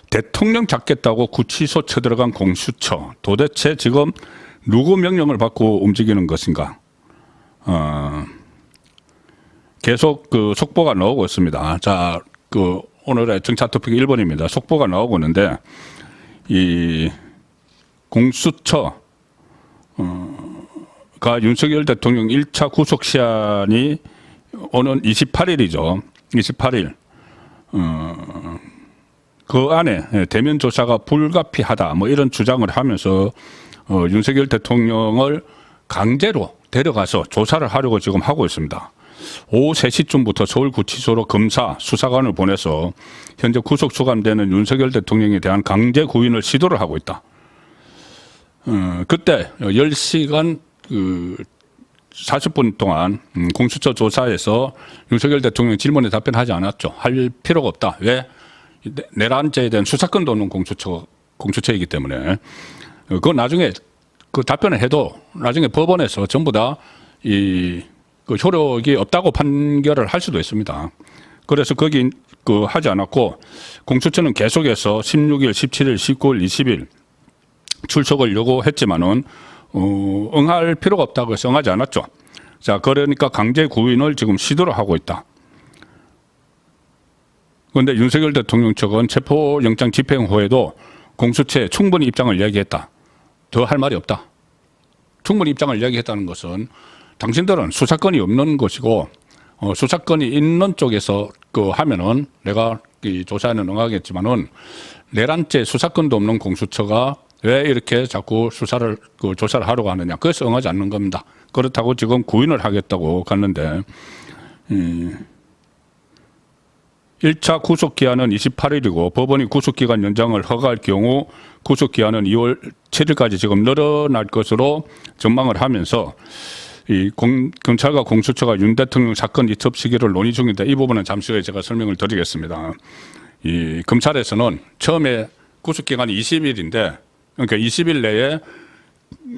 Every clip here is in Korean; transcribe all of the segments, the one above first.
대통령 잡겠다고 구치소 쳐들어간 공수처. 도대체 지금 누구 명령을 받고 움직이는 것인가? 계속 그 속보가 나오고 있습니다. 자, 그 오늘의 정차 토픽 1번입니다. 속보가 나오고 있는데 이 공수처 가 윤석열 대통령 1차 구속 시한이 오는 28일이죠. 28일. 그 안에 대면 조사가 불가피하다 뭐 이런 주장을 하면서 윤석열 대통령을 강제로 데려가서 조사를 하려고 지금 하고 있습니다. 오후 3시쯤부터 서울구치소로 검사, 수사관을 보내서 현재 구속 수감되는 윤석열 대통령에 대한 강제 구인을 시도를 하고 있다. 그때 10시간 40분 동안 공수처 조사에서 윤석열 대통령 질문에 답변하지 않았죠. 할 필요가 없다. 왜? 내란죄에 대한 수사권도 없는 공수처이기 때문에. 그거 나중에 그 답변을 해도 나중에 법원에서 전부 다 그 효력이 없다고 판결을 할 수도 있습니다. 그래서 거기 하지 않았고 공수처는 계속해서 16일, 17일, 19일, 20일 출석을 요구했지만은 응할 필요가 없다고 해서 응하지 않았죠. 자, 그러니까 강제 구인을 지금 시도를 하고 있다. 그런데 윤석열 대통령 측은 체포영장 집행 후에도 공수처에 충분히 입장을 이야기했다. 더 할 말이 없다. 충분히 입장을 이야기했다는 것은 당신들은 수사권이 없는 것이고 수사권이 있는 쪽에서 하면은 내가 이 조사에는 응하겠지만은 내란죄 수사권도 없는 공수처가 왜 이렇게 자꾸 조사를 하려고 하느냐. 그래서 응하지 않는 겁니다. 그렇다고 지금 구인을 하겠다고 갔는데 1차 구속기한은 28일이고 법원이 구속기간 연장을 허가할 경우 구속기한은 2월 7일까지 지금 늘어날 것으로 전망을 하면서 검찰과 공수처가 윤 대통령 사건 이첩 시기를 논의 중인데 이 부분은 잠시 후에 제가 설명을 드리겠습니다. 이 검찰에서는 처음에 구속기간이 20일인데 그러니까 20일 내에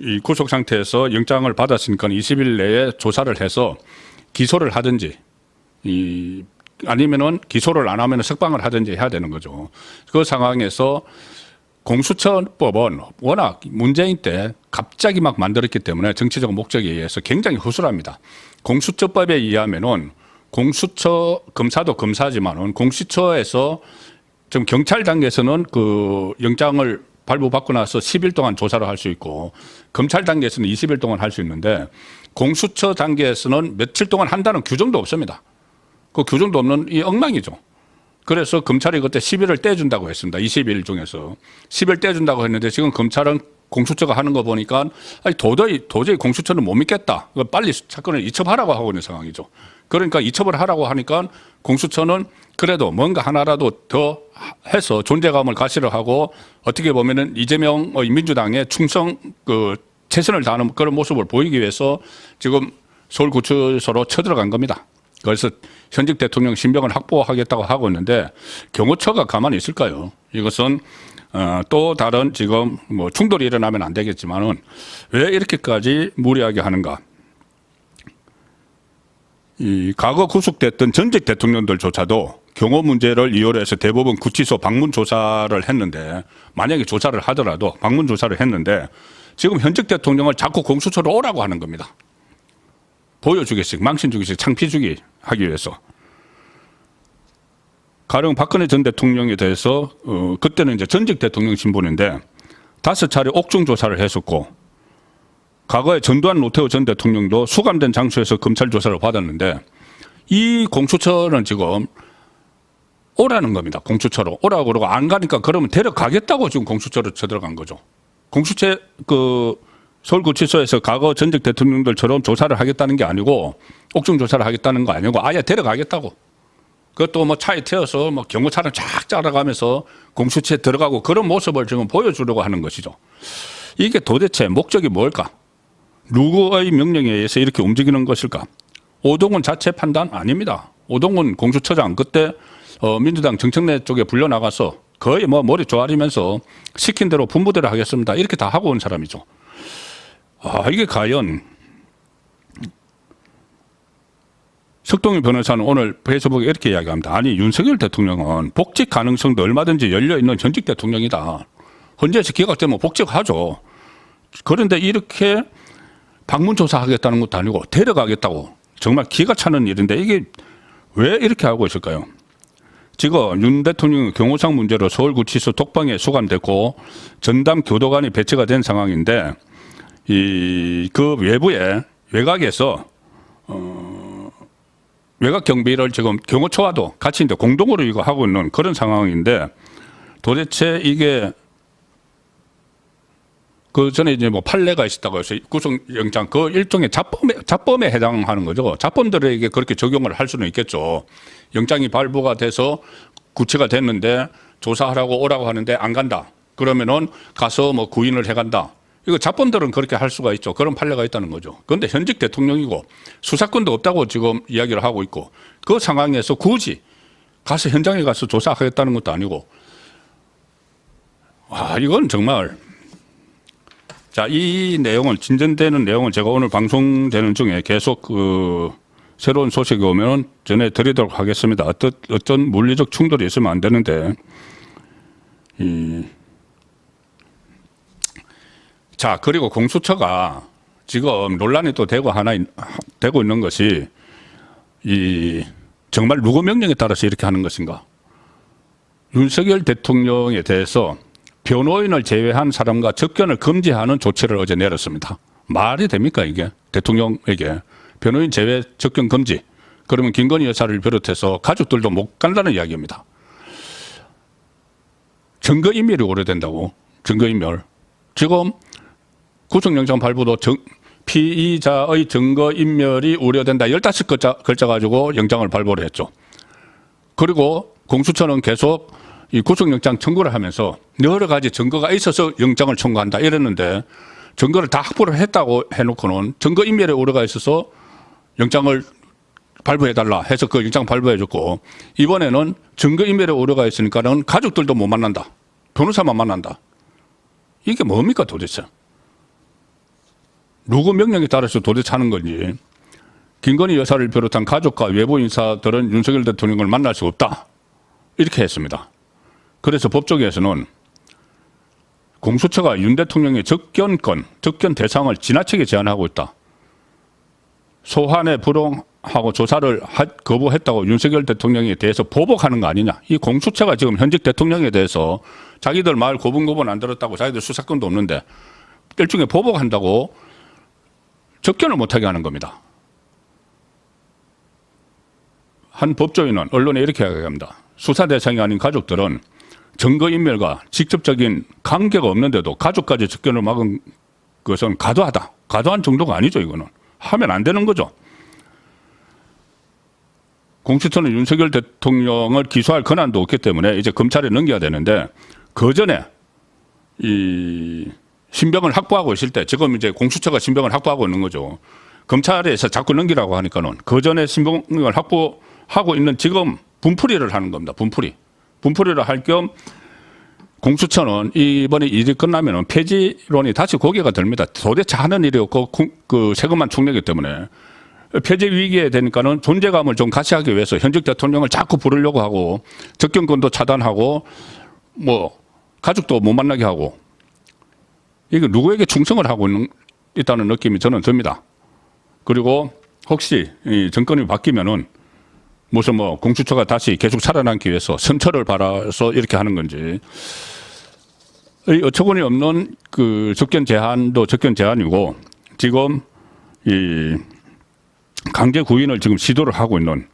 이 구속 상태에서 영장을 받았으니까 20일 내에 조사를 해서 기소를 하든지 아니면은 기소를 안 하면 석방을 하든지 해야 되는 거죠. 그 상황에서 공수처법은 워낙 문재인 때 갑자기 막 만들었기 때문에 정치적 목적에 의해서 굉장히 허술합니다. 공수처법에 의하면은 공수처 검사도 검사지만은 공수처에서 지금 경찰 단계에서는 그 영장을 발부받고 나서 10일 동안 조사를 할 수 있고 검찰 단계에서는 20일 동안 할 수 있는데 공수처 단계에서는 며칠 동안 한다는 규정도 없습니다. 그 규정도 없는 이 엉망이죠. 그래서 검찰이 그때 10일을 떼준다고 했습니다. 20일 중에서 10일 떼준다고 했는데 지금 검찰은 공수처가 하는 거 보니까 아니 도저히 공수처는 못 믿겠다. 빨리 사건을 이첩하라고 하고 있는 상황이죠. 그러니까 이첩을 하라고 하니까 공수처는 그래도 뭔가 하나라도 더 해서 존재감을 가시려 하고 어떻게 보면은 이재명의 민주당의 최선을 다하는 그런 모습을 보이기 위해서 지금 서울구치소로 쳐들어간 겁니다. 그래서 현직 대통령 신병을 확보하겠다고 하고 있는데 경호처가 가만히 있을까요? 이것은 또 다른 지금 뭐 충돌이 일어나면 안 되겠지만은 왜 이렇게까지 무리하게 하는가? 이 과거 구속됐던 전직 대통령들조차도 경호 문제를 이유로 해서 대부분 구치소 방문 조사를 했는데 만약에 조사를 하더라도 방문 조사를 했는데 지금 현직 대통령을 자꾸 공수처로 오라고 하는 겁니다. 보여주기식, 망신주기식, 창피주기 하기 위해서. 가령 박근혜 전 대통령에 대해서 그때는 이제 전직 대통령 신분인데 5차례 옥중 조사를 했었고 과거에 전두환 노태우 전 대통령도 수감된 장소에서 검찰 조사를 받았는데 이 공수처는 지금 오라는 겁니다. 공수처로 오라고 그러고 안 가니까 그러면 데려가겠다고 지금 공수처로 쳐들어간 거죠. 공수처 서울구치소에서 과거 전직 대통령들처럼 조사를 하겠다는 게 아니고 옥중 조사를 하겠다는 거 아니고 아예 데려가겠다고. 그것도 뭐 차에 태워서 뭐 경호차를 쫙 짜라가면서 공수처에 들어가고 그런 모습을 지금 보여주려고 하는 것이죠. 이게 도대체 목적이 뭘까? 누구의 명령에 의해서 이렇게 움직이는 것일까? 오동훈 자체 판단 아닙니다. 오동훈 공수처장 그때 민주당 정청래 쪽에 불려나가서 거의 뭐 머리 조아리면서 시킨 대로 분부대로 하겠습니다. 이렇게 다 하고 온 사람이죠. 이게 과연 석동희 변호사는 오늘 페이스북에 이렇게 이야기합니다. 아니 윤석열 대통령은 복직 가능성도 얼마든지 열려있는 현직 대통령이다. 헌재에서 기각되면 복직하죠. 그런데 이렇게 방문 조사하겠다는 것도 아니고 데려가겠다고 정말 기가 차는 일인데 이게 왜 이렇게 하고 있을까요? 지금 윤 대통령의 경호상 문제로 서울구치소 독방에 수감됐고 전담 교도관이 배치가 된 상황인데 그 외부에 외곽에서 외곽 경비를 지금 경호처와도 같이 이제 공동으로 이거 하고 있는 그런 상황인데 도대체 이게 그 전에 이제 뭐 판례가 있었다고 해서 구속영장 그 일종의 자범에 해당하는 거죠. 자범들에게 그렇게 적용을 할 수는 있겠죠. 영장이 발부가 돼서 구치가 됐는데 조사하라고 오라고 하는데 안 간다. 그러면은 가서 뭐 구인을 해간다. 이거 자범들은 그렇게 할 수가 있죠. 그런 판례가 있다는 거죠. 그런데 현직 대통령이고 수사권도 없다고 지금 이야기를 하고 있고 그 상황에서 굳이 가서 현장에 가서 조사하겠다는 것도 아니고 이건 정말 자, 이 내용을 진전되는 내용은 제가 오늘 방송되는 중에 계속 새로운 소식이 오면 전해드리도록 하겠습니다. 어떤 물리적 충돌이 있으면 안 되는데 자, 그리고 공수처가 지금 논란이 또 되고 있는 것이 정말 누구 명령에 따라서 이렇게 하는 것인가? 윤석열 대통령에 대해서 변호인을 제외한 사람과 접견을 금지하는 조치를 어제 내렸습니다. 말이 됩니까 이게? 대통령에게 변호인 제외 접견 금지. 그러면 김건희 여사를 비롯해서 가족들도 못 간다는 이야기입니다. 증거인멸이 오래된다고. 증거인멸. 지금 구속영장 발부도 피의자의 증거인멸이 우려된다. 15글자 가지고 영장을 발부를 했죠. 그리고 공수처는 계속 이 구속영장 청구를 하면서 여러 가지 증거가 있어서 영장을 청구한다 이랬는데 증거를 다 확보를 했다고 해놓고는 증거인멸에 우려가 있어서 영장을 발부해달라 해서 그 영장 발부해줬고 이번에는 증거인멸에 우려가 있으니까는 가족들도 못 만난다. 변호사만 만난다. 이게 뭡니까 도대체? 누구 명령에 따라서 도대체 하는 건지 김건희 여사를 비롯한 가족과 외부 인사들은 윤석열 대통령을 만날 수 없다. 이렇게 했습니다. 그래서 법조계에서는 공수처가 윤 대통령의 접견권, 접견 대상을 지나치게 제한하고 있다. 소환에 불응하고 조사를 거부했다고 윤석열 대통령에 대해서 보복하는 거 아니냐. 이 공수처가 지금 현직 대통령에 대해서 자기들 말 고분고분 안 들었다고 자기들 수사권도 없는데 일종의 보복한다고 접견을 못하게 하는 겁니다. 한 법조인은 언론에 이렇게 이야기합니다. 수사 대상이 아닌 가족들은 증거인멸과 직접적인 관계가 없는데도 가족까지 접견을 막은 것은 과도하다. 과도한 정도가 아니죠. 이거는. 하면 안 되는 거죠. 공수처는 윤석열 대통령을 기소할 권한도 없기 때문에 이제 검찰에 넘겨야 되는데 그 전에 이 신병을 확보하고 있을 때 지금 이제 공수처가 신병을 확보하고 있는 거죠. 검찰에서 자꾸 넘기라고 하니까는 그 전에 신병을 확보하고 있는 지금 분풀이를 하는 겁니다. 분풀이를 할 겸 공수처는 이번에 일이 끝나면은 폐지론이 다시 고개가 들립니다. 도대체 하는 일이 없고 그 세금만 축내기 때문에 폐지 위기에 되니까는 존재감을 좀 가시하기 위해서 현직 대통령을 자꾸 부르려고 하고 접견권도 차단하고 뭐 가족도 못 만나게 하고 이게 누구에게 충성을 하고 있다는 느낌이 저는 듭니다. 그리고 혹시 이 정권이 바뀌면은 무슨 뭐 공수처가 다시 계속 살아남기 위해서 선처를 바라서 이렇게 하는 건지 어처구니 없는 그 접견 제한도 접견 제한이고 지금 이 강제 구인을 지금 시도를 하고 있는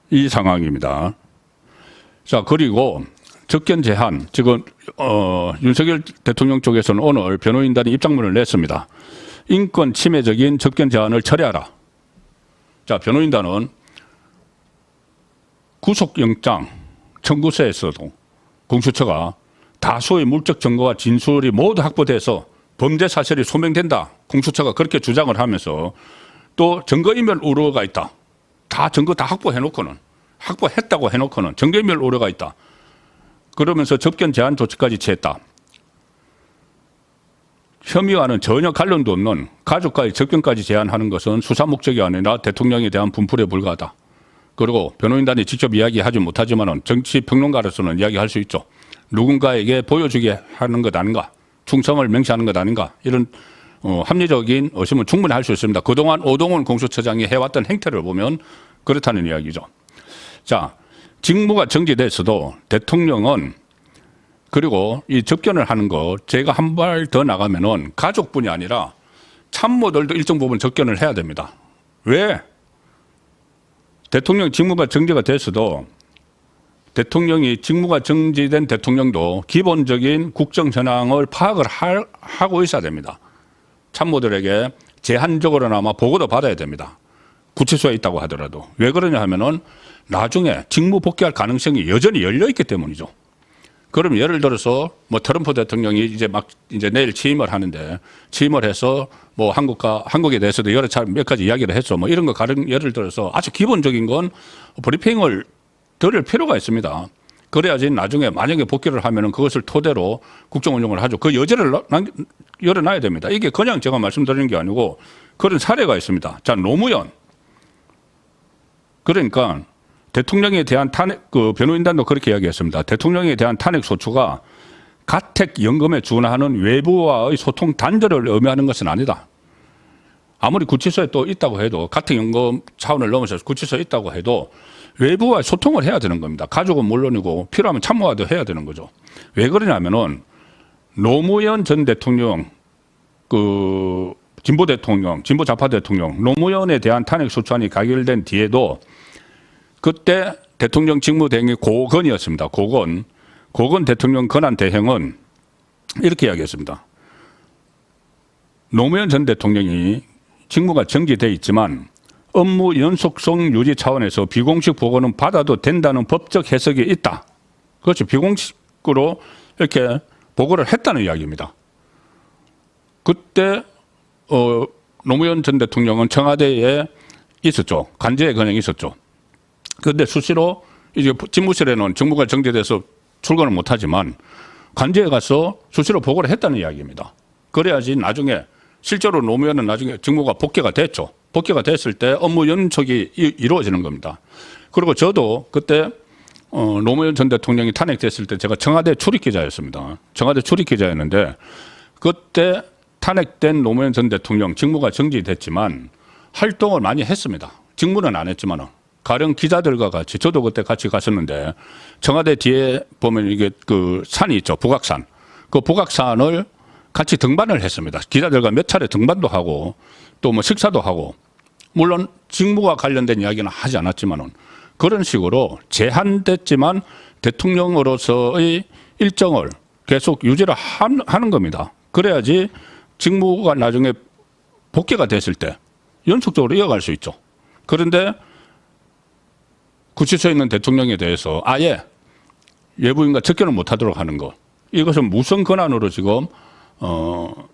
이 상황입니다. 자, 그리고 접견 제한 지금 윤석열 대통령 쪽에서는 오늘 변호인단이 입장문을 냈습니다. 인권 침해적인 접견 제한을 철회하라. 자, 변호인단은 구속영장 청구서에서도 공수처가 다수의 물적 증거와 진술이 모두 확보돼서 범죄 사실이 소명된다. 공수처가 그렇게 주장을 하면서 또 증거인멸 우려가 있다. 다 증거 다 확보해놓고는 확보했다고 해놓고는 증거인멸 우려가 있다. 그러면서 접견 제한 조치까지 취했다. 혐의와는 전혀 관련도 없는 가족과의 접견까지 제한하는 것은 수사 목적이 아니라 대통령에 대한 분풀에 불과하다. 그리고 변호인단이 직접 이야기하지 못하지만 정치 평론가로서는 이야기할 수 있죠. 누군가에게 보여주게 하는 것 아닌가, 충성을 명시하는 것 아닌가, 이런 합리적인 의심은 충분히 할 수 있습니다. 그동안 오동훈 공수처장이 해왔던 행태를 보면 그렇다는 이야기죠. 자, 직무가 정지됐어도 대통령은, 그리고 이 접견을 하는 거 제가 한 발 더 나가면은 가족뿐이 아니라 참모들도 일정 부분 접견을 해야 됩니다. 왜? 대통령 직무가 정지가 됐어도 대통령이 직무가 정지된 대통령도 기본적인 국정 현황을 파악을 하고 있어야 됩니다. 참모들에게 제한적으로나마 보고도 받아야 됩니다. 구치소에 있다고 하더라도. 왜 그러냐 하면은 나중에 직무 복귀할 가능성이 여전히 열려 있기 때문이죠. 그럼 예를 들어서 뭐 트럼프 대통령이 이제 내일 취임을 하는데, 취임을 해서 뭐 한국에 대해서도 여러 차례 몇 가지 이야기를 했죠. 뭐 이런 거 예를 들어서 아주 기본적인 건 브리핑을 들을 필요가 있습니다. 그래야지 나중에 만약에 복귀를 하면은 그것을 토대로 국정 운영을 하죠. 그 여지를 열어놔야 됩니다. 이게 그냥 제가 말씀드리는 게 아니고 그런 사례가 있습니다. 자, 노무현. 그러니까 대통령에 대한 탄핵, 변호인단도 그렇게 이야기했습니다. 대통령에 대한 탄핵 소추가 가택 연금에 준하는 외부와의 소통 단절을 의미하는 것은 아니다. 아무리 구치소에 또 있다고 해도, 가택 연금 차원을 넘어서 구치소에 있다고 해도 외부와 소통을 해야 되는 겁니다. 가족은 물론이고 필요하면 참모와도 해야 되는 거죠. 왜 그러냐면은 노무현 전 대통령, 진보 대통령, 진보 좌파 대통령, 노무현에 대한 탄핵 소추안이 가결된 뒤에도 그때 대통령 직무대행이 고건이었습니다. 고건 대통령 권한 대행은 이렇게 이야기했습니다. 노무현 전 대통령이 직무가 정지돼 있지만 업무 연속성 유지 차원에서 비공식 보고는 받아도 된다는 법적 해석이 있다. 그렇죠. 비공식으로 이렇게 보고를 했다는 이야기입니다. 그때 노무현 전 대통령은 청와대에 있었죠. 관저에 그냥 있었죠. 그런데 수시로 이제 집무실에는 직무가 정지돼서 출근을 못하지만 관저에 가서 수시로 보고를 했다는 이야기입니다. 그래야지 나중에 실제로 노무현은 나중에 직무가 복귀가 됐죠. 복귀가 됐을 때 업무 연촉이 이루어지는 겁니다. 그리고 저도 그때 노무현 전 대통령이 탄핵됐을 때 제가 청와대 출입기자였습니다. 청와대 출입기자였는데 그때 탄핵된 노무현 전 대통령 직무가 정지됐지만 활동을 많이 했습니다. 직무는 안 했지만은. 가령 기자들과 같이, 저도 그때 같이 갔었는데 청와대 뒤에 보면 이게 그 산이 있죠. 북악산. 그 북악산을 같이 등반을 했습니다. 기자들과 몇 차례 등반도 하고 또 뭐 식사도 하고, 물론 직무와 관련된 이야기는 하지 않았지만은 그런 식으로 제한됐지만 대통령으로서의 일정을 계속 유지를 하는 겁니다. 그래야지 직무가 나중에 복귀가 됐을 때 연속적으로 이어갈 수 있죠. 그런데 구치소에 있는 대통령에 대해서 아예 외부인과 접견을 못하도록 하는 것, 이것은 무슨 권한으로 지금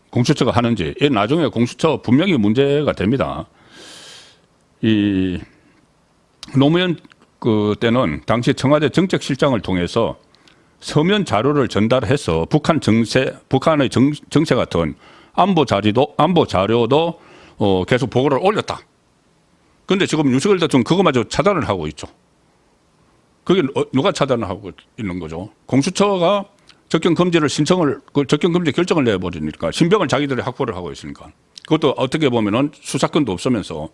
공수처가 하는지, 나중에 공수처 분명히 문제가 됩니다. 이 노무현 때는 당시 청와대 정책실장을 통해서 서면 자료를 전달해서 북한의 정세 같은 안보 자료도 계속 보고를 올렸다. 그런데 지금 윤석열 대통령 그거마저 차단을 하고 있죠. 그게 누가 차단을 하고 있는 거죠? 공수처가 접견 금지 결정을 내버리니까, 신병을 자기들이 확보를 하고 있으니까. 그것도 어떻게 보면은 수사권도 없으면서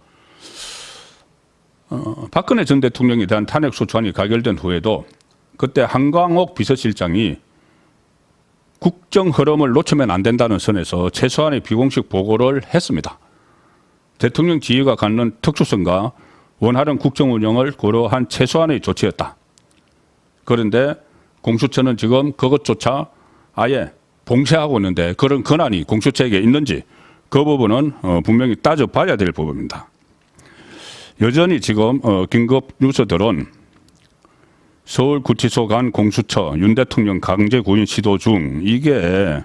박근혜 전 대통령에 대한 탄핵 소추안이 가결된 후에도 그때 한광옥 비서실장이 국정 흐름을 놓치면 안 된다는 선에서 최소한의 비공식 보고를 했습니다. 대통령 지위가 갖는 특수성과 원활한 국정 운영을 고려한 최소한의 조치였다. 그런데 공수처는 지금 그것조차 아예 봉쇄하고 있는데 그런 권한이 공수처에게 있는지 그 부분은 분명히 따져봐야 될 부분입니다. 여전히 지금 긴급 뉴스들은 서울구치소 간 공수처 윤 대통령 강제 구인 시도 중, 이게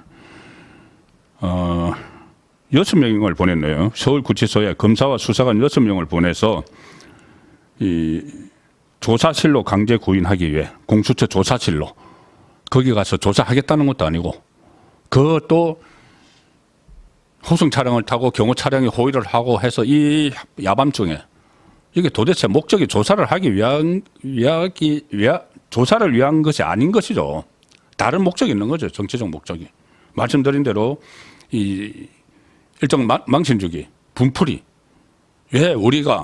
6명을 보냈네요. 서울구치소에 검사와 수사관 6명을 보내서 이 조사실로 강제 구인하기 위해, 공수처 조사실로 거기 가서 조사하겠다는 것도 아니고, 그것도 호송 차량을 타고 경호 차량이 호위를 하고 해서 이 야밤중에 이게 도대체 목적이 조사를 하기 조사를 위한 것이 아닌 것이죠. 다른 목적이 있는 거죠. 정치적 목적이. 말씀드린 대로 이 일정 망신 주기, 분풀이. 왜 우리를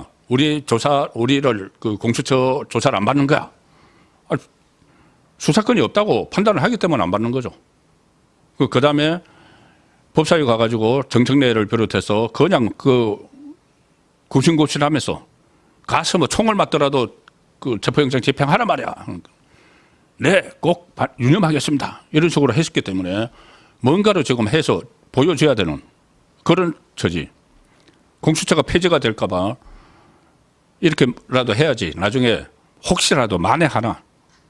그 공수처 조사를 안 받는 거야? 수사권이 없다고 판단을 하기 때문에 안 받는 거죠. 그 다음에 법사위 가가지고 정청래를 비롯해서 그냥 굽신굽신하면서 가서 뭐 총을 맞더라도 그 체포영장 집행하라 말이야. 네, 꼭 유념하겠습니다. 이런 식으로 했었기 때문에 뭔가를 지금 해서 보여줘야 되는 그런 처지. 공수처가 폐지가 될까봐 이렇게라도 해야지. 나중에 혹시라도 만에 하나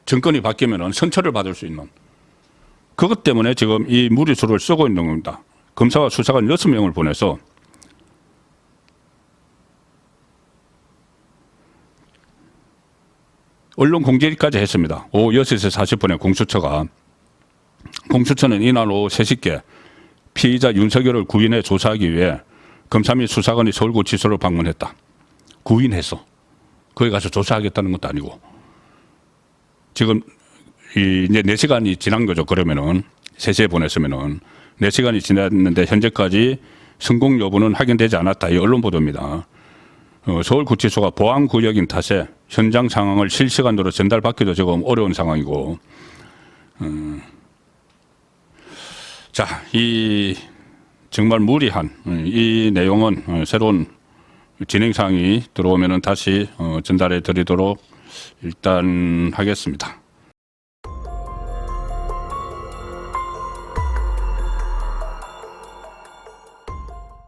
정권이 바뀌면은 선처를 받을 수 있는 그것 때문에 지금 이 무리수를 쓰고 있는 겁니다. 검사와 수사관 6명을 보내서 언론 공개까지 했습니다. 오후 6시 40분에 공수처는 이날 오후 3시께 피의자 윤석열을 구인해 조사하기 위해 검사 및 수사관이 서울구치소를 방문했다. 구인해서 거기 가서 조사하겠다는 것도 아니고 지금 이제 4시간이 지난 거죠. 그러면은 3시에 보냈으면은 4시간이 지났는데 현재까지 성공 여부는 확인되지 않았다. 이 언론 보도입니다. 서울구치소가 보안구역인 탓에 현장 상황을 실시간으로 전달받기도 지금 어려운 상황이고, 자, 이 정말 무리한 이 내용은 새로운 진행 사항이 들어오면은 다시 전달해 드리도록 일단 하겠습니다.